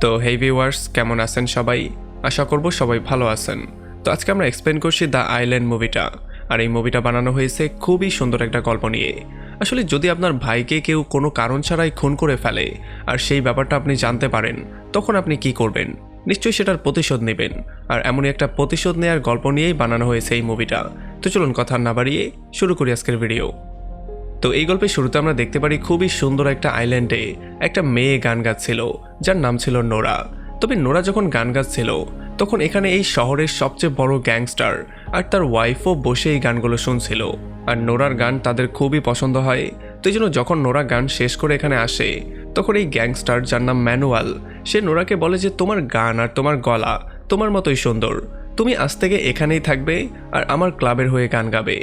তো হেই ভিউয়ার্স, কেমন আছেন সবাই? আশা করব সবাই ভালো আছেন। তো আজকে আমরা এক্সপ্লেন করছি দ্য আইল্যান্ড মুভিটা। আর এই মুভিটা বানানো হয়েছে খুবই সুন্দর একটা গল্প নিয়ে। আসলে যদি আপনার ভাইকে কেউ কোনো কারণ ছাড়াই খুন করে ফেলে আর সেই ব্যাপারটা আপনি জানতে পারেন, তখন আপনি কি করবেন? নিশ্চয়ই সেটার প্রতিশোধ নেবেন। আর এমনই একটা প্রতিশোধ নেওয়ার গল্প নিয়েই বানানো হয়েছে এই মুভিটা। তো চলুন কথা না বাড়িয়ে শুরু করি আজকের ভিডিও। তো এই গল্পের শুরুতে আমরা দেখতে পারি খুবই সুন্দর একটা আইল্যান্ডে একটা মেয়ে গান গাচ্ছিল, যার নাম ছিল নোরা। তবে নোরা যখন গান গাচ্ছিল তখন এখানে এই শহরের সবচেয়ে বড় গ্যাংস্টার আর তার ওয়াইফও বসে এই গানগুলো শুনছিল। আর নোরার গান তাদের খুবই পছন্দ হয়। তো এই জন্য যখন নোরা গান শেষ করে এখানে আসে, তখন এই গ্যাংস্টার, যার নাম ম্যানুয়াল, সে নোরাকে বলে যে তোমার গান আর তোমার গলা তোমার মতোই সুন্দর, তুমি আজ থেকে এখানেই থাকবে আর আমার ক্লাবের হয়ে গান গাবে।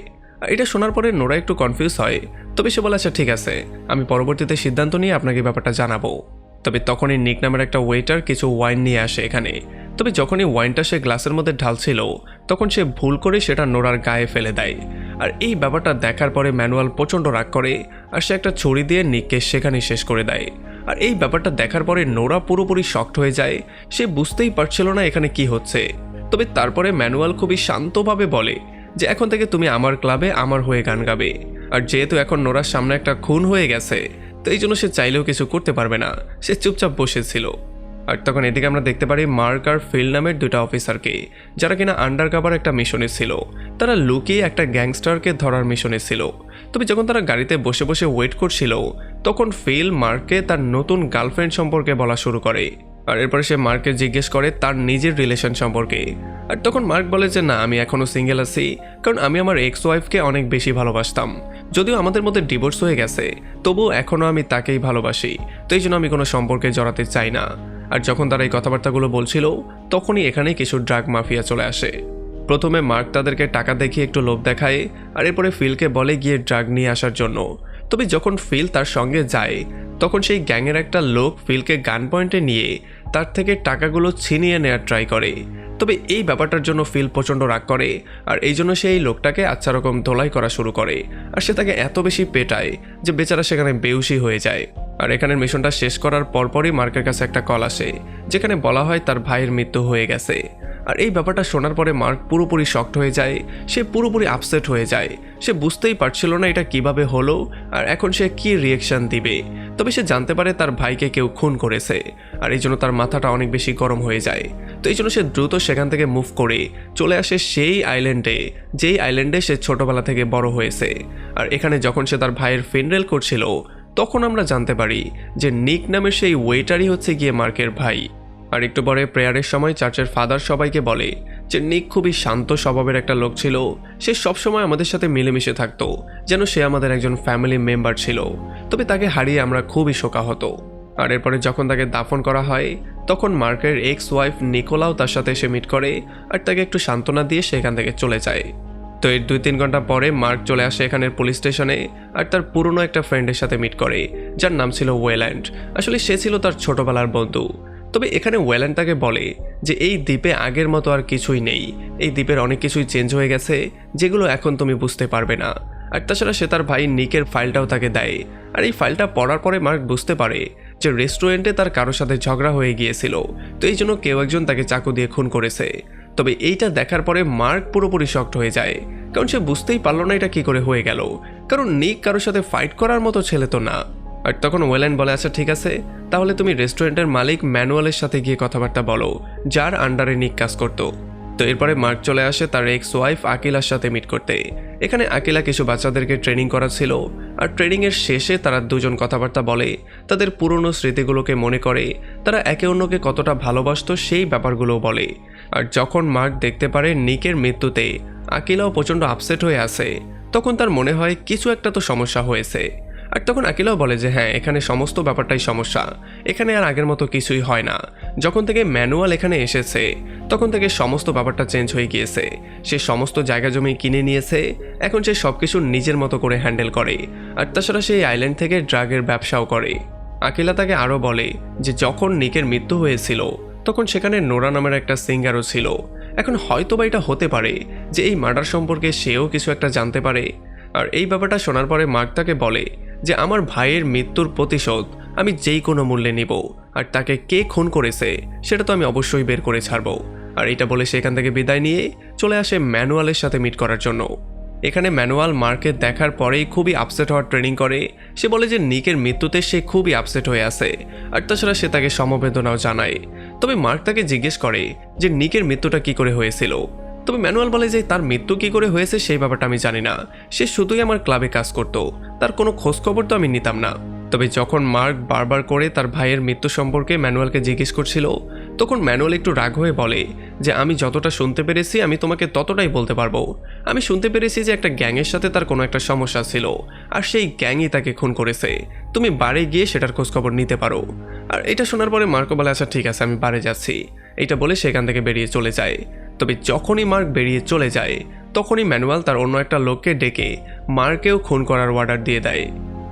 এটা শোনার পরে নোরা একটু কনফিউজ হয়। তবে সে বলে আচ্ছা ঠিক আছে, আমি পরবর্তীতে সিদ্ধান্ত নিয়ে আপনাকে ব্যাপারটা জানাবো। তবে তখনই নিক নামের একটা ওয়েটার কিছু ওয়াইন নিয়ে আসে এখানে। তবে যখনই ওয়াইনটা সে গ্লাসের মধ্যে ঢালছিল, তখন সে ভুল করে সেটা নোরার গায়ে ফেলে দেয়। আর এই ব্যাপারটা দেখার পরে ম্যানুয়াল প্রচণ্ড রাগ করে আর সে একটা ছুরি দিয়ে নিককে সেখানেই শেষ করে দেয়। আর এই ব্যাপারটা দেখার পরে নোরা পুরোপুরি শকড হয়ে যায়। সে বুঝতেই পারছিল না এখানে কি হচ্ছে। তবে তারপরে ম্যানুয়াল খুবই শান্তভাবে বলে যে এখন থেকে তুমি আমার ক্লাবে আমার হয়ে গান গাবে। আর যেহেতু এখন নোরার সামনে একটা খুন হয়ে গেছে, তো এই জন্য সে চাইলেও কিছু করতে পারবে না, সে চুপচাপ বসেছিল। আর তখন এদিকে আমরা দেখতে পারি মার্ক আর ফিল নামের দুটা অফিসারকে, যারা কিনা আন্ডারকভার একটা মিশনে ছিল। তারা লুকিয়ে একটা গ্যাংস্টারকে ধরার মিশনে ছিল। তবে যখন তারা গাড়িতে বসে বসে ওয়েট করছিল, তখন ফিল মার্ককে তার নতুন গার্লফ্রেন্ড সম্পর্কে বলা শুরু করে। আর এরপরে সে মার্ককে জিজ্ঞেস করে তার নিজের রিলেশন সম্পর্কে। আর তখন মার্ক বলে যে না, আমি এখনও সিঙ্গেল আছি, কারণ আমি আমার এক্স ওয়াইফকে অনেক বেশি ভালোবাসতাম। যদিও আমাদের মধ্যে ডিভোর্স হয়ে গেছে, তবুও এখনও আমি তাকেই ভালোবাসি। তো এই জন্য আমি কোনো সম্পর্কে জড়াতে চাই না। আর যখন তারা এই কথাবার্তাগুলো বলছিল, তখনই এখানে কিছু ড্রাগ মাফিয়া চলে আসে। প্রথমে মার্ক তাদেরকে টাকা দেখিয়ে একটু লোভ দেখায়, আর এরপরে ফিলকে বলে গিয়ে ড্রাগ নিয়ে আসার জন্য। তবে যখন ফিল তার সঙ্গে যায়, তখন সেই গ্যাংয়ের একটা লোক ফিলকে গান পয়েন্টে নিয়ে তার থেকে টাকাগুলো ছিনিয়ে নেওয়ার ট্রাই করে। তবে এই ব্যাপারটার জন্য ফিল প্রচণ্ড রাগ করে, আর এই জন্য সে এই লোকটাকে আচ্ছা রকম ধোলাই করা শুরু করে। আর সে তাকে এত বেশি পেটায় যে বেচারা সেখানে বেহুশি হয়ে যায়। আর এখানের মিশনটা শেষ করার পরপরই মার্কের কাছে একটা কল আসে, যেখানে বলা হয় তার ভাইয়ের মৃত্যু হয়ে গেছে। আর এই ব্যাপারটা শোনার পরে মার্ক পুরোপুরি শকড হয়ে যায়, সে পুরোপুরি আপসেট হয়ে যায়। সে বুঝতেই পারছিল না এটা কিভাবে হলো আর এখন সে কি রিয়েকশন দিবে। তবে সে জানতে পারে তার ভাইকে কেউ খুন করেছে, আর এই জন্য তার মাথাটা অনেক বেশি গরম হয়ে যায়। তো এই জন্য সে দ্রুত সেখান থেকে মুভ করে চলে আসে সেই আইল্যান্ডে, যেই আইল্যান্ডে সে ছোটবেলা থেকে বড় হয়েছে। আর এখানে যখন সে তার ভাইয়ের ফিনরেল করছিল, তখন আমরা জানতে পারি যে নিক নামের সেই ওয়েটারই হচ্ছে গিয়ে মার্কের ভাই। আর একটু পরে প্রেয়ারের সময় চার্চের ফাদার সবাইকে বলে যে নিক খুবই শান্ত স্বভাবের একটা লোক ছিল, সে সবসময় আমাদের সাথে মিলেমিশে থাকতো, যেন সে আমাদের একজন ফ্যামিলি মেম্বার ছিল। তবে তাকে হারিয়ে আমরা খুবই শোকাহত। আর এরপরে যখন তাকে দাফন করা হয়, তখন মার্কের এক্স ওয়াইফ নিকোলাও তার সাথে এসে মিট করে আর তাকে একটু সান্ত্বনা দিয়ে সেখান থেকে চলে যায়। তো এর 2-3 ঘন্টা পরে মার্ক চলে আসে এখানের পুলিশ স্টেশনে আর তার পুরনো একটা ফ্রেন্ডের সাথে মিট করে, যার নাম ছিল ওয়েল্যান্ড। আসলে সে ছিল তার ছোটবেলার বন্ধু। তবে এখানে ওয়েল্যান্ড তাকে বলে যে এই দ্বীপে আগের মতো আর কিছুই নেই, এই দ্বীপের অনেক কিছুই চেঞ্জ হয়ে গেছে, যেগুলো এখন তুমি বুঝতে পারবে না। আর তাছাড়া সে তার ভাই নিকের ফাইলটাও তাকে দেয়। আর এই ফাইলটা পড়ার পরে মার্ক বুঝতে পারে যে রেস্টুরেন্টে তার কারোর সাথে ঝগড়া হয়ে গিয়েছিল, তো এই জন্য কেউ একজন তাকে চাকু দিয়ে খুন করেছে। তবে এইটা দেখার পরে মার্ক পুরোপুরি শকড হয়ে যায়, কারণ সে বুঝতেই পারলো না এটা কি করে হয়ে গেল, কারণ নিক কারোর সাথে ফাইট করার মতো ছেলে তো না। আর তখন ওয়েল্যান্ড বলে আচ্ছা ঠিক আছে, তাহলে তুমি রেস্টুরেন্টের মালিক ম্যানুয়ালের সাথে গিয়ে কথাবার্তা বলো, যার আন্ডারে নিক কাজ করতো। তো এরপরে মার্ক চলে আসে তার এক্স ওয়াইফ আকিলার সাথে মিট করতে। এখানে আকিলা কিছু বাচ্চাদেরকে ট্রেনিং করা ছিল, আর ট্রেনিংয়ের শেষে তারা দুজন কথাবার্তা বলে, তাদের পুরনো স্মৃতিগুলোকে মনে করে, তারা একে অন্যকে কতটা ভালোবাসতো সেই ব্যাপারগুলোও বলে। আর যখন মার্ক দেখতে পারে নিকের মৃত্যুতে আকিলাও প্রচণ্ড আপসেট হয়ে আছে, তখন তার মনে হয় কিছু একটা তো সমস্যা হয়েছে। আর তখন আকিলাও বলে যে হ্যাঁ, এখানে সমস্ত ব্যাপারটাই সমস্যা, এখানে আর আগের মতো কিছুই হয় না। যখন থেকে ম্যানুয়াল এখানে এসেছে, তখন থেকে সমস্ত ব্যাপারটা চেঞ্জ হয়ে গিয়েছে। সে সমস্ত জায়গা জমি কিনে নিয়েছে, এখন সে সব কিছু নিজের মতো করে হ্যান্ডেল করে। আর তাছাড়া সেই আইল্যান্ড থেকে ড্রাগের ব্যবসাও করে। আকিলা তাকে আরও বলে যে যখন নিকের মৃত্যু হয়েছিল, তখন সেখানে নোরা নামের একটা সিঙ্গারও ছিল। এখন হয়তোবা এটা হতে পারে যে এই মার্ডার সম্পর্কে সেও কিছু একটা জানতে পারে। আর এই ব্যাপারটা শোনার পরে মার্ক তাকে বলে যে আমার ভাইয়ের মৃত্যুর প্রতিশোধ আমি যেই কোনো মূল্যে নিব, আর তাকে কে খুন করেছে সেটা তো আমি অবশ্যই বের করে ছাড়বো। আর এটা বলে সে এখান থেকে বিদায় নিয়ে চলে আসে ম্যানুয়ালের সাথে মিট করার জন্য। এখানে ম্যানুয়াল মার্কের দেখার পরেই খুবই আপসেট হওয়ার ট্রেনিং করে। সে বলে যে নিকের মৃত্যুতে সে খুবই আপসেট হয়ে আছে, আর তাছাড়া সে তাকে সমবেদনাও জানায়। তবে মার্ক তাকে জিজ্ঞেস করে যে নিকের মৃত্যুটা কি করে হয়েছিল। তবে ম্যানুয়াল বলে যে তার মৃত্যু কি করে হয়েছে সেই ব্যাপারটা আমি জানি না, সে শুধুই আমার ক্লাবে কাজ করত, তার কোনো খোঁজখবর তো আমি নিতাম না। তবে যখন মার্ক বারবার করে তার ভাইয়ের মৃত্যু সম্পর্কে ম্যানুয়ালকে জিজ্ঞেস করছিল, তখন ম্যানুয়াল একটু রাগ হয়ে বলে যে আমি যতটা শুনতে পেরেছি আমি তোমাকে ততটাই বলতে পারবো। আমি শুনতে পেরেছি যে একটা গ্যাংয়ের সাথে তার কোনো একটা সমস্যা ছিল, আর সেই গ্যাংই তাকে খুন করেছে। তুমি বাড়ি গিয়ে সেটার খোঁজখবর নিতে পারো। আর এটা শোনার পরে মার্কও বলে আচ্ছা ঠিক আছে, আমি বাড়ি যাচ্ছি। এটা বলে সেখান থেকে বেরিয়ে চলে যায়। তবে যখনই মার্ক বেরিয়ে চলে যায় তখনই ম্যানুয়াল তার অন্য একটা লোককে ডেকে মার্কেও খুন করার অর্ডার দিয়ে দেয়।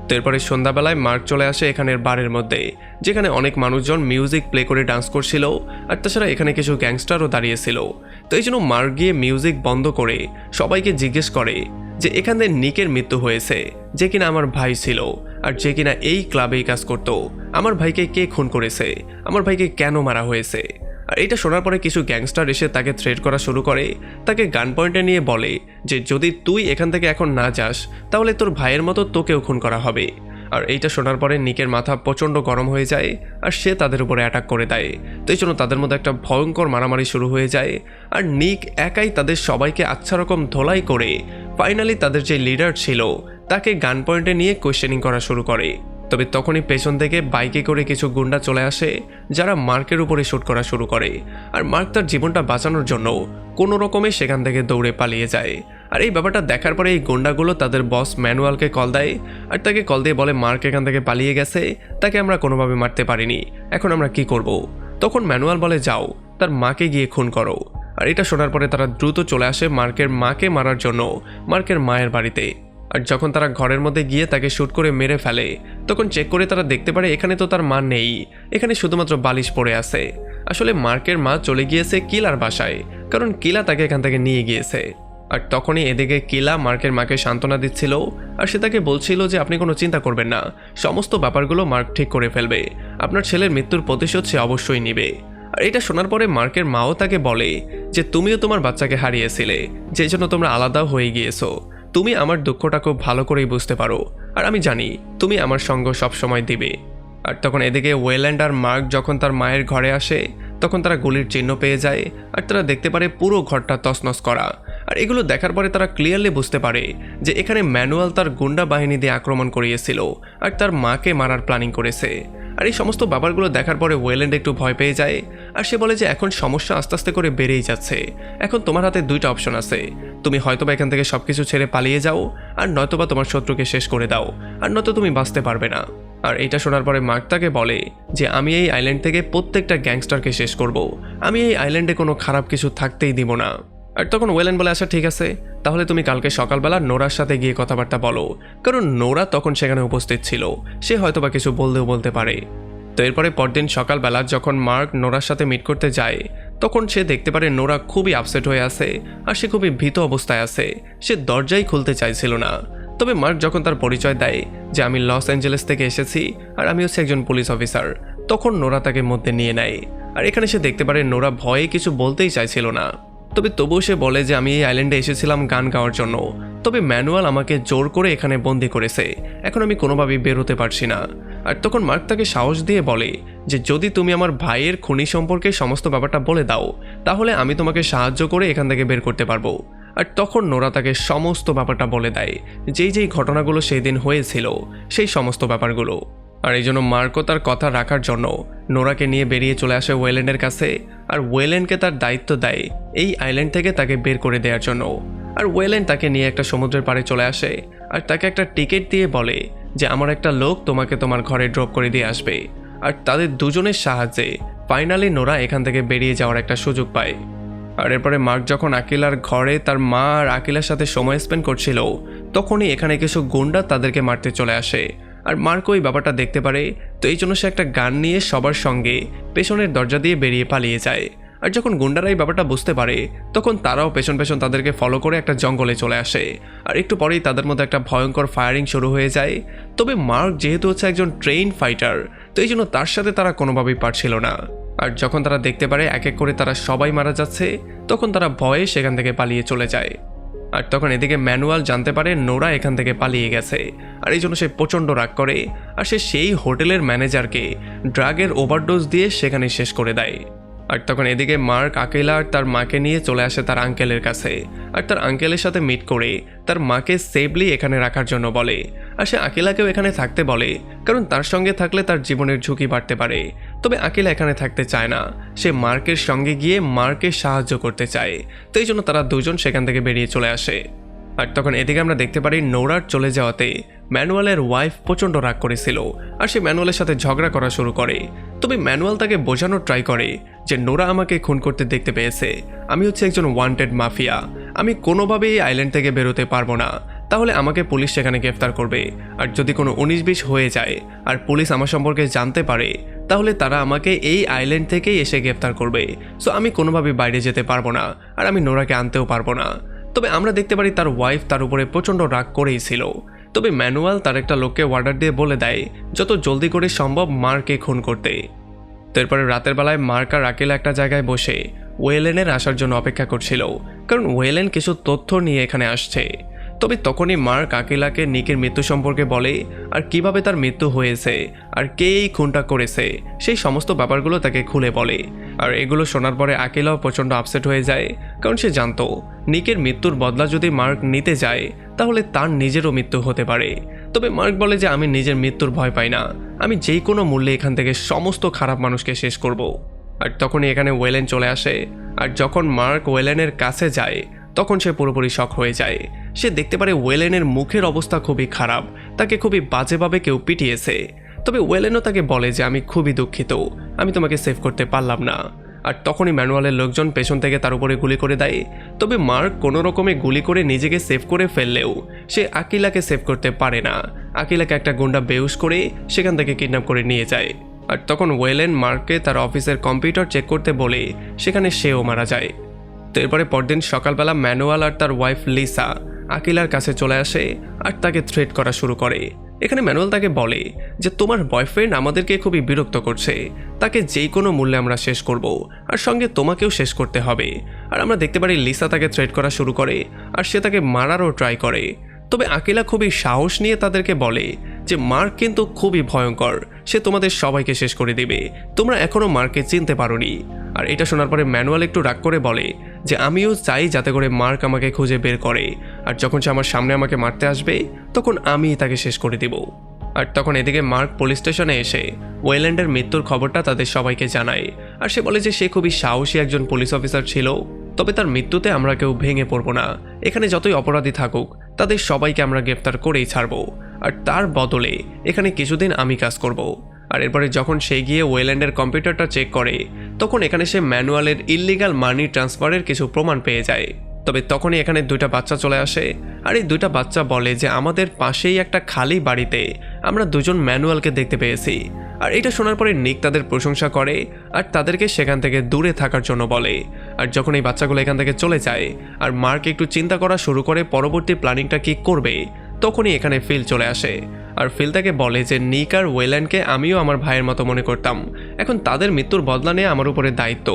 তো এরপরে সন্ধ্যাবেলায় মার্ক চলে আসে এখানের বারের মধ্যে, যেখানে অনেক মানুষজন মিউজিক প্লে করে ডান্স করছিল, আর তাছাড়া এখানে কিছু গ্যাংস্টারও দাঁড়িয়েছিল। তো এই জন্য মার্ক গিয়ে মিউজিক বন্ধ করে সবাইকে জিজ্ঞেস করে যে এখানে নিকের মৃত্যু হয়েছে, যে কিনা আমার ভাই ছিল, আর যে কিনা এই ক্লাবেই কাজ করতো। আমার ভাইকে কে খুন করেছে, আমার ভাইকে কেন মারা হয়েছে। আর এটা শোনার পরে কিছু গ্যাংস্টার এসে তাকে থ্রেট করা শুরু করে, তাকে গান পয়েন্টে নিয়ে বলে যে যদি তুই এখান থেকে এখন না যাস তাহলে তোর ভাইয়ের মতো তোকেও খুন করা হবে। আর এইটা শোনার পরে নিকের মাথা প্রচণ্ড গরম হয়ে যায়, আর সে তাদের উপরে অ্যাটাক করে দেয়। তো এই জন্য তাদের মধ্যে একটা ভয়ঙ্কর মারামারি শুরু হয়ে যায়, আর নিক একাই তাদের সবাইকে আচ্ছা রকম ধোলাই করে ফাইনালি তাদের যে লিডার ছিল তাকে গান পয়েন্টে নিয়ে কোয়েশ্চেনিং করা শুরু করে। তবে তখনই পেছন থেকে বাইকে করে কিছু গুন্ডা চলে আসে, যারা মার্কের উপরে শ্যুট করা শুরু করে। আর মার্ক তার জীবনটা বাঁচানোর জন্য কোনো রকমে সেখান থেকে দৌড়ে পালিয়ে যায়। আর এই ব্যাপারটা দেখার পরে এই গুন্ডাগুলো তাদের বস ম্যানুয়ালকে কল দেয়, আর তাকে কল দিয়ে বলে মার্ক এখান থেকে পালিয়ে গেছে, তাকে আমরা কোনোভাবে মারতে পারিনি, এখন আমরা কি করব। তখন ম্যানুয়াল বলে যাও তার মাকে গিয়ে খুন করো। আর এটা শোনার পরে তারা দ্রুত চলে আসে মার্কের মাকে মারার জন্য মার্কের মায়ের বাড়িতে। আর যখন তারা ঘরের মধ্যে গিয়ে তাকে শ্যুট করে মেরে ফেলে তখন চেক করে তারা দেখতে পারে এখানে তো তার মা নেই, এখানে শুধুমাত্র বালিশ পড়ে আছে। আসলে মার্কের মা চলে গিয়েছে কিলার বাসায়, কারণ কিলা তাকে এখান থেকে নিয়ে গিয়েছে। আর তখনই এদিকে কিলা মার্কের মাকে সান্ত্বনা দিচ্ছিল, আর সে তাকে বলছিল যে আপনি কোনো চিন্তা করবেন না, সমস্ত ব্যাপারগুলো মার্ক ঠিক করে ফেলবে, আপনার ছেলের মৃত্যুর প্রতিশোধ সে অবশ্যই নেবে। আর এটা শোনার পরে মার্কের মাও তাকে বলে যে তুমিও তোমার বাচ্চাকে হারিয়েছিলে, যে জন্য তোমরা আলাদাও হয়ে গিয়েছো, তুমি আমার দুঃখটা খুব ভালো করেই বুঝতে পারো, আর আমি জানি তুমি আমার সঙ্গ সবসময় দিবে। আর তখন এদিকে ওয়েল্যান্ড আর মার্ক যখন তার মায়ের ঘরে আসে তখন তারা গুলির চিহ্ন পেয়ে যায়, আর তারা দেখতে পারে পুরো ঘরটা তছনছ করা। আর এগুলো দেখার পরে তারা ক্লিয়ারলি বুঝতে পারে যে এখানে ম্যানুয়াল তার গুন্ডা বাহিনী দিয়ে আক্রমণ করিয়েছিল আর তার মাকে মারার প্ল্যানিং করেছে। আর এই সমস্ত ব্যাপারগুলো দেখার পরে ওয়েল্যান্ড একটু ভয় পেয়ে যায়, আর সে বলে যে এখন সমস্যা আস্তে আস্তে করে বেড়েই যাচ্ছে, এখন তোমার হাতে দুইটা অপশন আছে, তুমি হয়তোবা এখান থেকে সবকিছু ছেড়ে পালিয়ে যাও, আর নয়তোবা তোমার শত্রুকে শেষ করে দাও, আর নয়তো তুমি বাঁচতে পারবে না। আর এটা শোনার পরে মার্ক তাকে বলে যে আমি এই আইল্যান্ড থেকে প্রত্যেকটা গ্যাংস্টারকে শেষ করব, আমি এই আইল্যান্ডে কোনো খারাপ কিছু থাকতেই দিব না। আর তখন ওয়েল্যান্ড বলে আচ্ছা ঠিক আছে, তাহলে তুমি কালকে সকালবেলা নোরার সাথে গিয়ে কথাবার্তা বলো, কারণ নোরা তখন সেখানে উপস্থিত ছিল, সে হয়তোবা কিছু বলতে পারে। তো এরপরে পরদিন সকালবেলা যখন মার্ক নোরার সাথে মিট করতে যায় তখন সে দেখতে পারে নোরা খুবই আপসেট হয়ে আছে, আর সে খুবই ভীত অবস্থায় আছে, সে দরজাই খুলতে চাইছিল না। তবে মার্ক যখন তার পরিচয় দেয় যে আমি লস অ্যাঞ্জেলেস থেকে এসেছি আর আমি হচ্ছে একজন পুলিশ অফিসার, তখন নোরা তাকে মধ্যে নিয়ে নেয়। আর এখানে সে দেখতে পারে নোরা ভয়ে কিছু বলতেই চাইছিল না, তবে তবুও সে বলে যে আমি এই আইল্যান্ডে এসেছিলাম গান গাওয়ার জন্য, তবে ম্যানুয়াল আমাকে জোর করে এখানে বন্দি করেছে, এখন আমি কোনোভাবেই বের হতে পারছি না। আর তখন মার্ক তাকে সাহস দিয়ে বলে যে যদি তুমি আমার ভাইয়ের খুনি সম্পর্কে সমস্ত ব্যাপারটা বলে দাও তাহলে আমি তোমাকে সাহায্য করে এখান থেকে বের করতে পারবো। আর তখন নোরা তাকে সমস্ত ব্যাপারটা বলে দেয়, যেই ঘটনাগুলো সেই দিন হয়েছিল সেই সমস্ত ব্যাপারগুলো। আর এই জন্য মার্কও তার কথা রাখার জন্য নোরাকে নিয়ে বেরিয়ে চলে আসে ওয়েল্যান্ডের কাছে, আর ওয়েল্যান্ডকে তার দায়িত্ব দেয় এই আইল্যান্ড থেকে তাকে বের করে দেওয়ার জন্য। আর ওয়েল্যান্ড তাকে নিয়ে একটা সমুদ্রের পাড়ে চলে আসে, আর তাকে একটা টিকিট দিয়ে বলে যে আমার একটা লোক তোমাকে তোমার ঘরে ড্রপ করে দিয়ে আসবে। আর তাদের দুজনের সাহায্যে ফাইনালি নোরা এখান থেকে বেরিয়ে যাওয়ার একটা সুযোগ পায়। আর এরপরে মার্ক যখন আকিলার ঘরে তার মা আর আকিলার সাথে সময় স্পেন্ড করছিল তখনই এখানে কিছু গুন্ডা তাদেরকে মারতে চলে আসে। আর মার্ক ওই ব্যাপারটা দেখতে পারে, তো এই জন্য সে একটা গান নিয়ে সবার সঙ্গে পেছনের দরজা দিয়ে বেরিয়ে পালিয়ে যায়। আর যখন গুন্ডারা এই ব্যাপারটা বুঝতে পারে তখন তারাও পেছন পেছন তাদেরকে ফলো করে একটা জঙ্গলে চলে আসে। আর একটু পরেই তাদের মধ্যে একটা ভয়ঙ্কর ফায়ারিং শুরু হয়ে যায়। তবে মার্ক যেহেতু হচ্ছে একজন ট্রেইন ফাইটার, তো এই জন্য তার সাথে তারা কোনোভাবেই পারছিল না। আর যখন তারা দেখতে পারে এক এক করে তারা সবাই মারা যাচ্ছে, তখন তারা ভয়ে সেখান থেকে পালিয়ে চলে যায়। আর তখন এদিকে ম্যানুয়াল জানতে পারে নোরা এখান থেকে পালিয়ে গেছে, আর এই জন্য সে প্রচণ্ড রাগ করে আর সে সেই হোটেলের ম্যানেজারকে ড্রাগের ওভারডোজ দিয়ে সেখানে শেষ করে দেয়। আর তখন এদিকে মার্ক আকিলা আর তার মাকে নিয়ে চলে আসে তার আঙ্কেলের কাছে, আর তার আঙ্কেলের সাথে মিট করে তার মাকে সেফলি এখানে রাখার জন্য বলে। আর সে আকিলাকেও এখানে থাকতে বলে, কারণ তার সঙ্গে থাকলে তার জীবনের ঝুঁকি বাড়তে পারে। তবে আকিলা এখানে থাকতে চায় না, সে মার্কের সঙ্গে গিয়ে মার্কে সাহায্য করতে চায়। তো এই জন্য তারা দুজন সেখান থেকে বেরিয়ে চলে আসে। আর তখন এদিকে আমরা দেখতে পারি নোরার চলে যাওয়াতে ম্যানুয়ালের ওয়াইফ প্রচণ্ড রাগ করেছিল, আর সে ম্যানুয়ালের সাথে ঝগড়া করা শুরু করে। তবে ম্যানুয়াল তাকে বোঝানোর ট্রাই করে যে নোরা আমাকে খুন করতে দেখতে পেয়েছে, আমি হচ্ছে একজন ওয়ান্টেড মাফিয়া, আমি কোনোভাবেই এই আইল্যান্ড থেকে বেরোতে পারবো না, তাহলে আমাকে পুলিশ সেখানে গ্রেফতার করবে। আর যদি কোনো 19-20 হয়ে যায় আর পুলিশ আমার সম্পর্কে জানতে পারে, তাহলে তারা আমাকে এই আইল্যান্ড থেকেই এসে গ্রেফতার করবে। সো আমি কোনোভাবেই বাইরে যেতে পারবো না, আর আমি নোরাকে আনতেও পারবো না। তবে আমরা দেখতে পারি তার ওয়াইফ তার উপরে প্রচণ্ড রাগ করেই ছিল। তবে ম্যানুয়াল তার একটা লোককে অর্ডার দিয়ে বলে দেয় যত জলদি করে সম্ভব মার্ককে খুন করতে। তো এরপরে রাতের বেলায় মার্ক আর আকিলা একটা জায়গায় বসে ওয়েলেনের আসার জন্য অপেক্ষা করছিল, কারণ ওয়েলেন কিছু তথ্য নিয়ে এখানে আসছে। তবে তখনই মার্ক আকিলাকে নিকের মৃত্যু সম্পর্কে বলে, আর কিভাবে তার মৃত্যু হয়েছে আর কে এই খুনটা করেছে সেই সমস্ত ব্যাপারগুলো তাকে খুলে বলে। আর এগুলো শোনার পরে আকিলাও প্রচণ্ড আপসেট হয়ে যায়, কারণ সে জানতো নিকের মৃত্যুর বদলা যদি মার্ক নিতে যায় তাহলে তার নিজেরও মৃত্যু হতে পারে। তবে মার্ক বলে যে আমি নিজের মৃত্যুর ভয় পাই না, আমি যেই কোনো মূল্যে এখান থেকে সমস্ত খারাপ মানুষকে শেষ করব। আর তখনই এখানে ওয়েলেন চলে আসে, আর যখন মার্ক ওয়েলেনের কাছে যায় তখন সে পুরোপুরি শক হয়ে যায়। সে দেখতে পারে ওয়েলেনের মুখের অবস্থা খুবই খারাপ, তাকে খুবই বাজেভাবে কেউ পিটিয়েছে। তবে ওয়েলেনও তাকে বলে যে আমি খুবই দুঃখিত, আমি তোমাকে সেভ করতে পারলাম না। আর তখনই ম্যানুয়ালের লোকজন পেছন থেকে তার উপরে গুলি করে দেয়। তবে মার্ক কোনো রকমে গুলি করে নিজেকে সেভ করে ফেললেও সে আকিলাকে সেভ করতে পারে না। আকিলাকে একটা গুন্ডা বেহুশ করে সেখান থেকে কিডন্যাপ করে নিয়ে যায়। আর তখন ওয়েলেন মার্ককে তার অফিসের কম্পিউটার চেক করতে বলে সেখানে সেও মারা যায়। তো এরপরে পরদিন সকালবেলা ম্যানুয়াল আর তার ওয়াইফ লিসা আকিলার কাছে চলে আসে আর তাকে থ্রেট করা শুরু করে। এখানে ম্যানুয়াল তাকে বলে যে তোমার বয়ফ্রেন্ড আমাদেরকে খুবই বিরক্ত করছে, তাকে যেই কোনো মূল্যে আমরা শেষ করব, আর সঙ্গে তোমাকেও শেষ করতে হবে। আর আমরা দেখতে পারি লিসা তাকে থ্রেট করা শুরু করে আর সে তাকে মারারও ট্রাই করে। তবে আকিলা খুবই সাহস নিয়ে তাদেরকে বলে যে মার্ক কিন্তু খুবই ভয়ঙ্কর, সে তোমাদের সবাইকে শেষ করে দেবে, তোমরা এখনও মার্ককে চিনতে পারোনি। আর এটা শোনার পরে ম্যানুয়াল একটু রাগ করে বলে যে আমিও চাই যাতে করে মার্ক আমাকে খুঁজে বের করে, আর যখন সে আমার সামনে আমাকে মারতে আসবে তখন আমি তাকে শেষ করে দিব। আর তখন এদিকে মার্ক পুলিশ স্টেশনে এসে ওয়েল্যান্ডের মৃত্যুর খবরটা তাদের সবাইকে জানায়। আর সে বলে যে সে খুবই সাহসী একজন পুলিশ অফিসার ছিল, তবে তার মৃত্যুতে আমরা কেউ ভেঙে পড়ব না, এখানে যতই অপরাধী থাকুক তাদের সবাইকে আমরা গ্রেফতার করেই ছাড়ব, আর তার বদলে এখানে কিছুদিন আমি কাজ করব। আর এরপরে যখন সে গিয়ে ওয়েল্যান্ডের কম্পিউটারটা চেক করে তখন এখানে সে ম্যানুয়ালের ইললিগাল মানি ট্রান্সফারের কিছু প্রমাণ পেয়ে যায়। তবে তখনই এখানে দুইটা বাচ্চা চলে আসে, আর এই দুইটা বাচ্চা বলে যে আমাদের পাশেই একটা খালি বাড়িতে আমরা দুজন ম্যানুয়ালকে দেখতে পেয়েছি। আর এটা শোনার পরে নিক তাদের প্রশংসা করে আর তাদেরকে সেখান থেকে দূরে থাকার জন্য বলে। আর যখন এই বাচ্চাগুলো এখান থেকে চলে যায় আর মার্ক একটু চিন্তা করা শুরু করে পরবর্তী প্ল্যানিংটা কি করবে, তখনই এখানে ফিল চলে আসে। আর ফিল তাকে বলে যে নিক আর ওয়েল্যান্ডকে আমিও আমার ভাইয়ের মতো মনে করতাম, এখন তাদের মৃত্যুর বদলা নিয়ে আমার উপরে দায়িত্ব,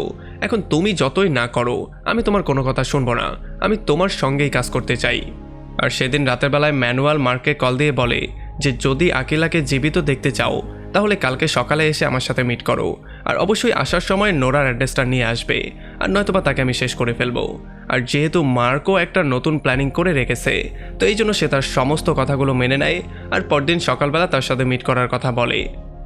এখন তুমি যতই না করো আমি তোমার কোনো কথা শুনবো না, আমি তোমার সঙ্গেই কাজ করতে চাই। আর সেদিন রাতের বেলায় ম্যানুয়াল মার্ককে কল দিয়ে বলে যে যদি আকিলাকে জীবিত দেখতে চাও তাহলে কালকে সকালে এসে আমার সাথে মিট করো, আর অবশ্যই আসার সময় নোরার অ্যাড্রেসটা নিয়ে আসবে, আর নয়তোবা তাকে আমি শেষ করে ফেলবো। আর যেহেতু মার্কও একটা নতুন প্ল্যানিং করে রেখেছে, তো এই জন্য সে তার সমস্ত কথাগুলো মেনে নেয় আর পরদিন সকালবেলা তার সাথে মিট করার কথা বলে।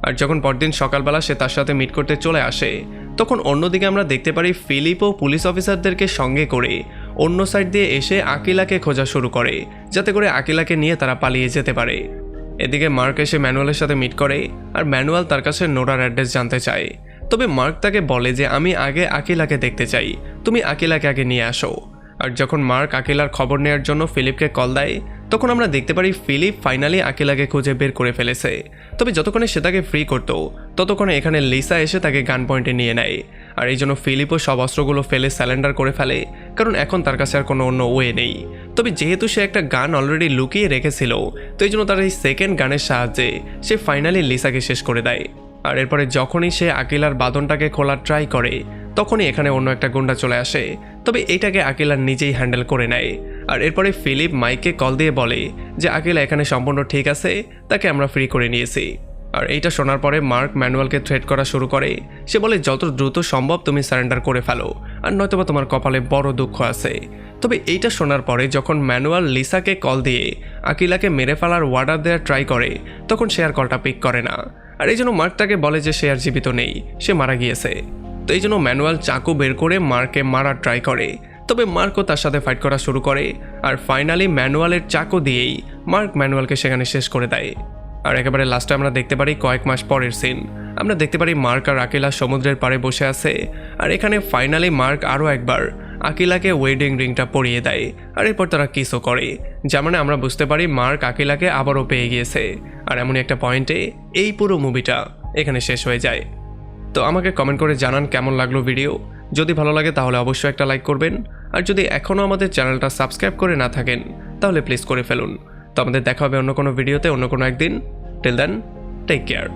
আর যখন পরদিন সকালবেলা সে তার সাথে মিট করতে চলে আসে তখন অন্যদিকে আমরা দেখতে পারি ফিলিপও পুলিশ অফিসারদেরকে সঙ্গে করে অন্য সাইড দিয়ে এসে আকিলাকে খোঁজা শুরু করে, যাতে করে আকিলাকে নিয়ে তারা পালিয়ে যেতে পারে। এদিকে মার্ক এসে ম্যানুয়ালের সাথে মিট করে আর ম্যানুয়াল তার কাছে নোরার অ্যাড্রেস জানতে চায়। তবে মার্ক তাকে বলে যে আমি আগে আকিলাকে দেখতে চাই, তুমি আকিলাকে আগে নিয়ে আসো। আর যখন মার্ক আকিলার খবর নেওয়ার জন্য ফিলিপকে কল দেয় তখন আমরা দেখতে পারি ফিলিপ ফাইনালি আকিলাকে খুঁজে বের করে ফেলেছে। তবে যতক্ষণে সে তাকে ফ্রি করতো ততক্ষণে এখানে লিসা এসে তাকে গান পয়েন্টে নিয়ে নেয়। আর এই জন্য ফিলিপও সব অস্ত্রগুলো ফেলে স্যালেন্ডার করে ফেলে, কারণ এখন তার কাছে আর কোনো অন্য ওয়ে নেই। তবে যেহেতু সে একটা গান অলরেডি লুকিয়ে রেখেছিল, তো এই জন্য তার এই সেকেন্ড গানের সাহায্যে সে ফাইনালি লিসাকে শেষ করে দেয়। আর এরপরে যখনই সে আকিলার বাঁধনটাকে খোলার ট্রাই করে তখনই এখানে অন্য একটা গুন্ডা চলে আসে, তবে এটাকে আকিলা নিজেই হ্যান্ডেল করে নেয়। আর এরপরে ফিলিপ মাইককে কল দিয়ে বলে যে আকিলা এখানে সম্পূর্ণ ঠিক আছে, তাকে আমরা ফ্রি করে নিয়েছি। আর এইটা শোনার পরে মার্ক ম্যানুয়ালকে থ্রেট করা শুরু করে। সে বলে যত দ্রুত সম্ভব তুমি সারেন্ডার করে ফেলো, আর নয়তোবা তোমার কপালে বড় দুঃখ আছে। তবে এইটা শোনার পরে যখন ম্যানুয়াল লিসাকে কল দিয়ে আকিলাকে মেরে ফেলার ওয়ার্ডার দেওয়ার ট্রাই করে তখন সে আর কলটা পিক করে না। আর এই জন্য মার্ক তাকে বলে যে সে আর জীবিত নেই, সে মারা গিয়েছে। তো এই জন্য ম্যানুয়াল চাকু বের করে মার্ককে মারার ট্রাই করে, তবে মার্কও তার সাথে ফাইট করা শুরু করে। আর ফাইনালি ম্যানুয়ালের চাকু দিয়েই মার্ক ম্যানুয়ালকে সেখানে শেষ করে দেয়। আর একেবারে লাস্টে আমরা দেখতে পারি কয়েক মাস পরের সিন। আমরা দেখতে পারি মার্ক আর আকিলা সমুদ্রের পাড়ে বসে আছে। আর এখানে ফাইনালি মার্ক আরও একবার আকিলাকে ওয়েডিং রিংটা পরিয়ে দেয়, আর এরপর তারা কিসও করে। যেমন মানে আমরা বুঝতে পারি মার্ক আকিলাকে আবারও পেয়ে গিয়েছে। আর এমনই একটা পয়েন্টে এই পুরো মুভিটা এখানে শেষ হয়ে যায়। তো আমাকে কমেন্ট করে জানান কেমন লাগলো ভিডিও। যদি ভালো লাগে তাহলে অবশ্যই একটা লাইক করবেন, আর যদি এখনও আমাদের চ্যানেলটা সাবস্ক্রাইব করে না থাকেন তাহলে প্লিজ করে ফেলুন। তো আমাদের দেখা হবে অন্য কোনো ভিডিওতে অন্য কোনো একদিন। Till then, take care.